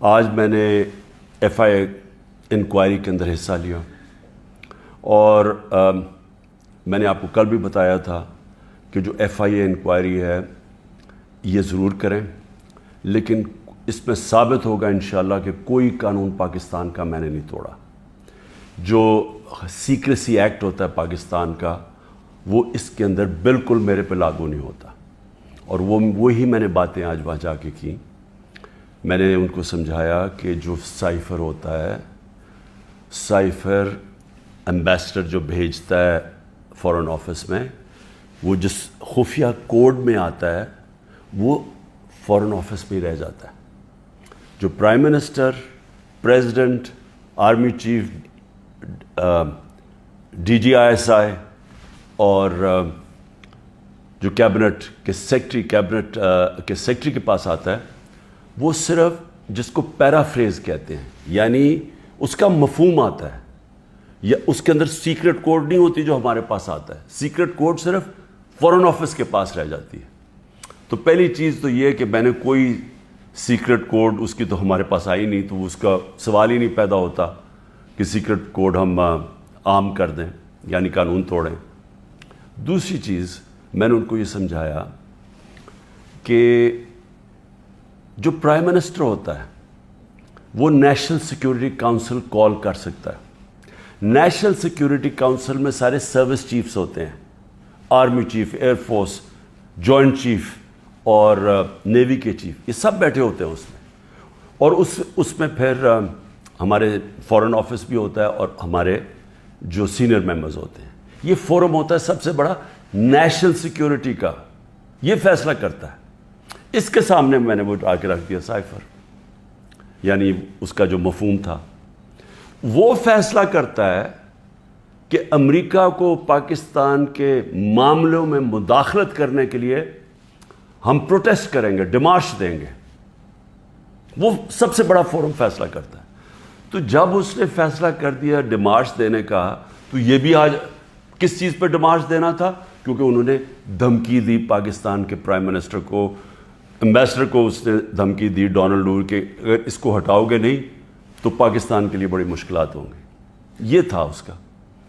آج میں نے ایف آئی انکوائری کے اندر حصہ لیا اور میں نے آپ کو کل بھی بتایا تھا کہ جو ایف آئی انکوائری ہے یہ ضرور کریں، لیکن اس میں ثابت ہوگا انشاءاللہ کہ کوئی قانون پاکستان کا میں نے نہیں توڑا۔ جو سیکریسی ایکٹ ہوتا ہے پاکستان کا وہ اس کے اندر بالکل میرے پہ لاگو نہیں ہوتا، اور وہی میں نے باتیں آج وہاں جا کے کی۔ میں نے ان کو سمجھایا کہ جو سائفر ہوتا ہے، سائفر ایمبیسڈر جو بھیجتا ہے فارن آفس میں، وہ جس خفیہ کوڈ میں آتا ہے وہ فارن آفس میں ہی رہ جاتا ہے۔ جو prime minister, president, army chief, D G I S I اور جو کیبنٹ کے سیکٹری کے پاس آتا ہے، وہ صرف جس کو پیرافریز کہتے ہیں، یعنی اس کا مفہوم آتا ہے، یا اس کے اندر سیکرٹ کوڈ نہیں ہوتی جو ہمارے پاس آتا ہے۔ سیکرٹ کوڈ صرف فارن آفس کے پاس رہ جاتی ہے۔ تو پہلی چیز تو یہ کہ میں نے کوئی سیکرٹ کوڈ اس کی تو ہمارے پاس آئی نہیں، تو اس کا سوال ہی نہیں پیدا ہوتا کہ سیکرٹ کوڈ ہم عام کر دیں، یعنی قانون توڑیں۔ دوسری چیز میں نے ان کو یہ سمجھایا کہ جو پرائم منسٹر ہوتا ہے وہ نیشنل سیکیورٹی کاؤنسل کال کر سکتا ہے۔ نیشنل سیکیورٹی کاؤنسل میں سارے سروس چیفز ہوتے ہیں، army chief, air force, joint chief اور نیوی کے چیف، یہ سب بیٹھے ہوتے ہیں اس میں، اور اس میں پھر ہمارے فارن آفس بھی ہوتا ہے اور ہمارے جو سینئر ممبرز ہوتے ہیں۔ یہ فورم ہوتا ہے سب سے بڑا نیشنل سیکیورٹی کا، یہ فیصلہ کرتا ہے۔ اس کے سامنے میں نے وہ آ کے رکھ دیا سائفر، یعنی اس کا جو مفہوم تھا، وہ فیصلہ کرتا ہے کہ امریکہ کو پاکستان کے معاملوں میں مداخلت کرنے کے لیے ہم پروٹیسٹ کریں گے، ڈیمارش دیں گے۔ وہ سب سے بڑا فورم فیصلہ کرتا ہے۔ تو جب اس نے فیصلہ کر دیا ڈیمارش دینے کا، تو یہ بھی آج کس چیز پہ ڈیمارش دینا تھا؟ کیونکہ انہوں نے دھمکی دی پاکستان کے پرائم منسٹر کو، ایمبیسڈر کو اس نے دھمکی دی ڈونلڈ ٹرمپ کہ اگر اس کو ہٹاؤ گے نہیں تو پاکستان کے لیے بڑی مشکلات ہوں گی۔ یہ تھا اس کا۔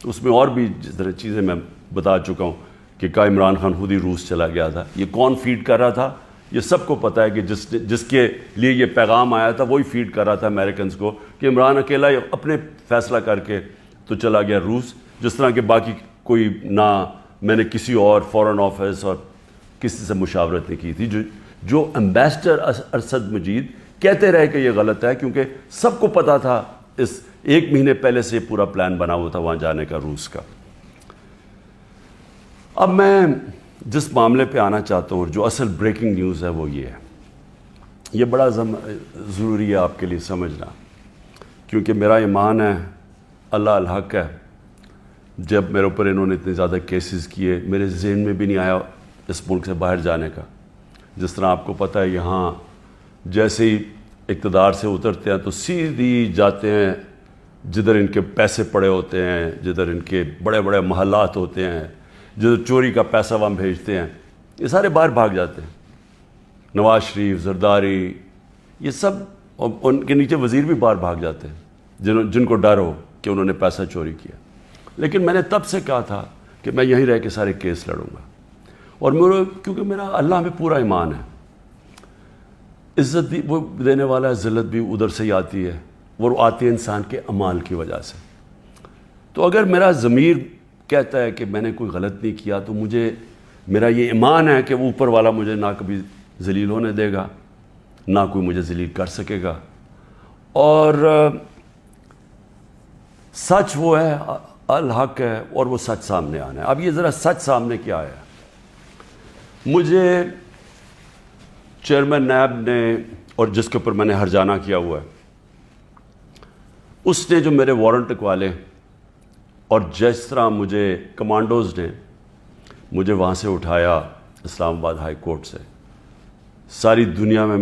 اس میں اور بھی جس طرح چیزیں میں بتا چکا ہوں کہ عمران خان خود ہی روس چلا گیا تھا، یہ کون فیڈ کر رہا تھا؟ یہ سب کو پتہ ہے کہ جس کے لیے یہ پیغام آیا تھا وہی فیڈ کر رہا تھا امریکنز کو، کہ عمران اکیلا اپنے فیصلہ کر کے تو چلا گیا روس، جس طرح کہ باقی کوئی نہ میں نے کسی اور فارن آفس اور کسی سے مشاورت نہیں کی تھی۔ جو ایمبیسڈر ارشد مجید کہتے رہے کہ یہ غلط ہے، کیونکہ سب کو پتا تھا، اس 1 مہینے پہلے سے پورا پلان بنا ہوا تھا وہاں جانے کا، روس کا۔ اب میں جس معاملے پہ آنا چاہتا ہوں اور جو اصل بریکنگ نیوز ہے وہ یہ ہے، یہ بڑا ضروری ہے آپ کے لیے سمجھنا، کیونکہ میرا ایمان ہے اللہ الحق ہے۔ جب میرے اوپر انہوں نے اتنے زیادہ کیسز کیے، میرے ذہن میں بھی نہیں آیا اس ملک سے باہر جانے کا۔ جس طرح آپ کو پتہ ہے یہاں جیسے ہی اقتدار سے اترتے ہیں تو سیدھی جاتے ہیں جدھر ان کے پیسے پڑے ہوتے ہیں، جدھر ان کے بڑے بڑے محلات ہوتے ہیں، جدھر چوری کا پیسہ وہاں بھیجتے ہیں، یہ سارے باہر بھاگ جاتے ہیں۔ نواز شریف، زرداری، یہ سب، ان کے نیچے وزیر بھی باہر بھاگ جاتے ہیں جن کو ڈر ہو کہ انہوں نے پیسہ چوری کیا۔ لیکن میں نے تب سے کہا تھا کہ میں یہیں رہ کے سارے کیس لڑوں گا، اور کیونکہ میرا اللہ میں پورا ایمان ہے۔ عزت بھی وہ دینے والا ہے، ذلت بھی ادھر سے ہی آتی ہے، وہ آتی ہے انسان کے اعمال کی وجہ سے۔ تو اگر میرا ضمیر کہتا ہے کہ میں نے کوئی غلط نہیں کیا، تو میرا یہ ایمان ہے کہ وہ اوپر والا مجھے نہ کبھی ذلیل ہونے دے گا، نہ کوئی مجھے ذلیل کر سکے گا۔ اور سچ وہ ہے، الحق ہے، اور وہ سچ سامنے آنا ہے۔ اب یہ ذرا سچ سامنے کیا آیا؟ مجھے چیئرمین نیب نے، اور جس کے اوپر میں نے ہرجانہ کیا ہوا ہے، اس نے جو میرے وارنٹ لکھوالے، اور جس طرح مجھے کمانڈوز نے مجھے وہاں سے اٹھایا اسلام آباد ہائی کورٹ سے، ساری دنیا میں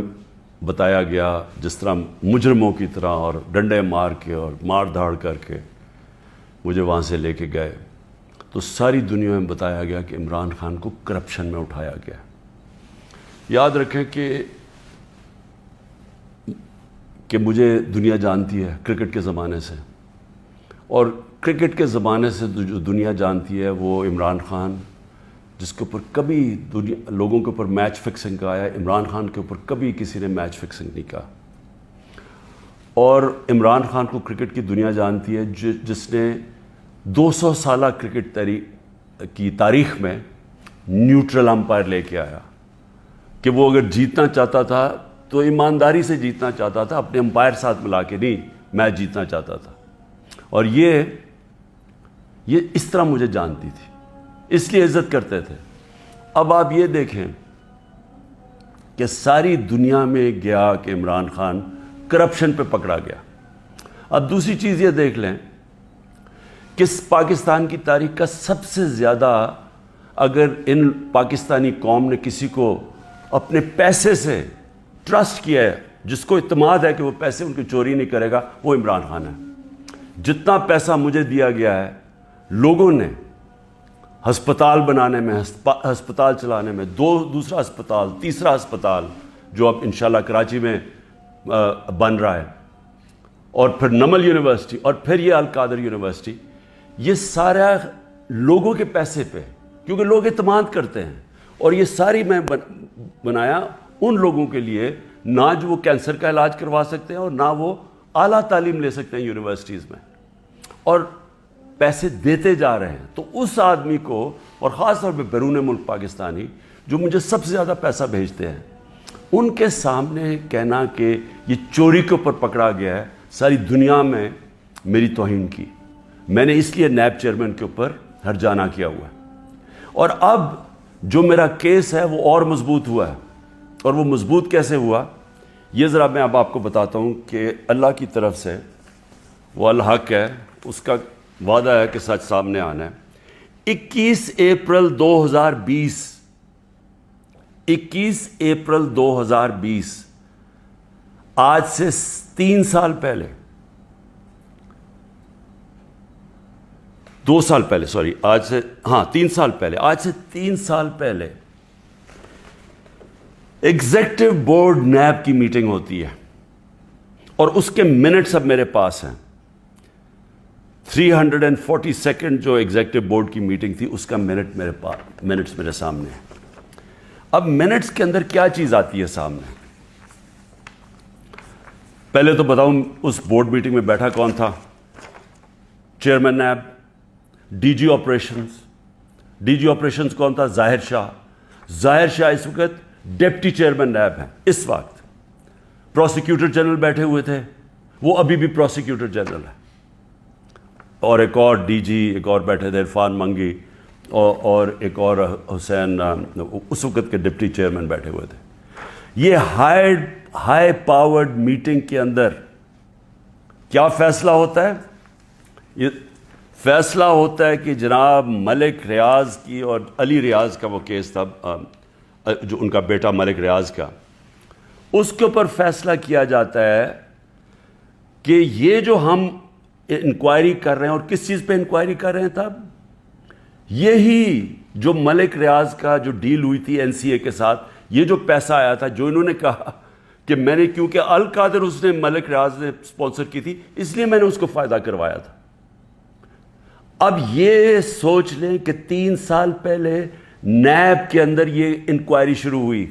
بتایا گیا جس طرح مجرموں کی طرح، اور ڈنڈے مار کے اور مار دھاڑ کر کے مجھے وہاں سے لے کے گئے، تو ساری دنیا میں بتایا گیا کہ عمران خان کو کرپشن میں اٹھایا گیا۔ یاد رکھیں کہ کہ مجھے دنیا جانتی ہے کرکٹ کے زمانے سے، اور کرکٹ کے زمانے سے جو دنیا جانتی ہے وہ عمران خان، جس کے اوپر کبھی لوگوں کے اوپر میچ فکسنگ کا آیا، عمران خان کے اوپر کبھی کسی نے میچ فکسنگ نہیں کہا. اور عمران خان کو کرکٹ کی دنیا جانتی ہے جس نے 200 سالہ کرکٹ کی تاریخ میں نیوٹرل امپائر لے کے آیا، کہ وہ اگر جیتنا چاہتا تھا تو ایمانداری سے جیتنا چاہتا تھا، اپنے امپائر ساتھ ملا کے نہیں میچ جیتنا چاہتا تھا. اور یہ اس طرح مجھے جانتی تھی، اس لیے عزت کرتے تھے. اب آپ یہ دیکھیں کہ ساری دنیا میں گیا کہ عمران خان کرپشن پہ پکڑا گیا. اب دوسری چیز یہ دیکھ لیں کہ پاکستان کی تاریخ کا سب سے زیادہ اگر ان پاکستانی قوم نے کسی کو اپنے پیسے سے ٹرسٹ کیا ہے، جس کو اعتماد ہے کہ وہ پیسے ان کی چوری نہیں کرے گا، وہ عمران خان ہے. جتنا پیسہ مجھے دیا گیا ہے لوگوں نے ہسپتال بنانے میں، ہسپتال چلانے میں، دوسرا ہسپتال، تیسرا ہسپتال جو اب انشاءاللہ کراچی میں بن رہا ہے، اور پھر نمل یونیورسٹی، اور پھر یہ القادر یونیورسٹی، یہ سارا لوگوں کے پیسے پہ، کیونکہ لوگ اعتماد کرتے ہیں. اور یہ ساری میں بنایا ان لوگوں کے لیے نہ جو وہ کینسر کا علاج کروا سکتے ہیں اور نہ وہ اعلیٰ تعلیم لے سکتے ہیں یونیورسٹیز میں، اور پیسے دیتے جا رہے ہیں. تو اس آدمی کو، اور خاص طور پہ بیرون ملک پاکستانی جو مجھے سب سے زیادہ پیسہ بھیجتے ہیں، ان کے سامنے کہنا کہ یہ چوری کے اوپر پکڑا گیا ہے، ساری دنیا میں میری توہین کی. میں نے اس لیے نیب چیئرمین کے اوپر ہرجانہ کیا ہوا ہے. اور اب جو میرا کیس ہے وہ اور مضبوط ہوا ہے. اور وہ مضبوط کیسے ہوا یہ ذرا میں اب آپ کو بتاتا ہوں کہ اللہ کی طرف سے وہ الحق ہے، اس کا وعدہ ہے کہ سچ سامنے آنا ہے. 21 اپریل 2020 آج سے 3 سال پہلے، 2 سال پہلے، سوری، آج سے 3 سال پہلے ایگزیکٹو بورڈ نیب کی میٹنگ ہوتی ہے، اور اس کے منٹس اب میرے پاس ہیں. 342 جو ایگزیکٹو بورڈ کی میٹنگ تھی اس کا منٹس میرے سامنے ہیں. اب منٹس کے اندر کیا چیز آتی ہے سامنے؟ پہلے تو بتاؤں اس بورڈ میٹنگ میں بیٹھا کون تھا؟ Chairman NAB, D G operations کون تھا؟ ظاہر شاہ اس وقت ڈپٹی چیئرمین نیب ہیں. اس وقت پروسیکیوٹر جنرل بیٹھے ہوئے تھے، وہ ابھی بھی پروسیکیوٹر جنرل ہے. اور ایک اور ڈی جی ایک اور بیٹھے تھے، عرفان منگی، اور ایک اور حسین، اس وقت کے ڈپٹی چیئرمین بیٹھے ہوئے تھے. یہ ہائی پاورڈ میٹنگ کے اندر کیا فیصلہ ہوتا ہے؟ یہ فیصلہ ہوتا ہے کہ جناب ملک ریاض کی، اور علی ریاض کا وہ کیس تھا، جو ان کا بیٹا ملک ریاض کا، اس کے اوپر فیصلہ کیا جاتا ہے کہ یہ جو ہم انکوائری کر رہے ہیں، اور کس چیز پہ انکوائری کر رہے ہیں تب؟ یہی جو ملک ریاض کا جو ڈیل ہوئی تھی این سی اے کے ساتھ، یہ جو پیسہ آیا تھا، جو انہوں نے کہا کہ میں نے، کیونکہ القادر اس نے ملک ریاض نے سپانسر کی تھی، اس لیے میں نے اس کو فائدہ کروایا تھا. اب یہ سوچ لیں کہ 3 سال پہلے نیب کے اندر یہ انکوائری شروع ہوئی،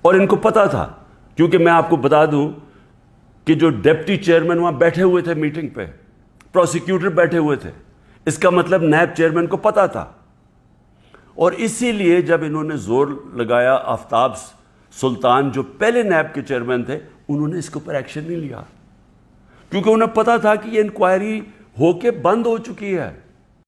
اور ان کو پتا تھا، کیونکہ میں آپ کو بتا دوں کہ جو ڈپٹی چیئرمین وہاں بیٹھے ہوئے تھے میٹنگ پہ، پروسیکیوٹر بیٹھے ہوئے تھے، اس کا مطلب نیب چیئرمین کو پتا تھا. اور اسی لیے جب انہوں نے زور لگایا، آفتاب سلطان جو پہلے نیب کے چیئرمین تھے، انہوں نے اس کے اوپر ایکشن نہیں لیا، کیونکہ انہیں پتا تھا کہ یہ انکوائری ہو کے بند ہو چکی ہے.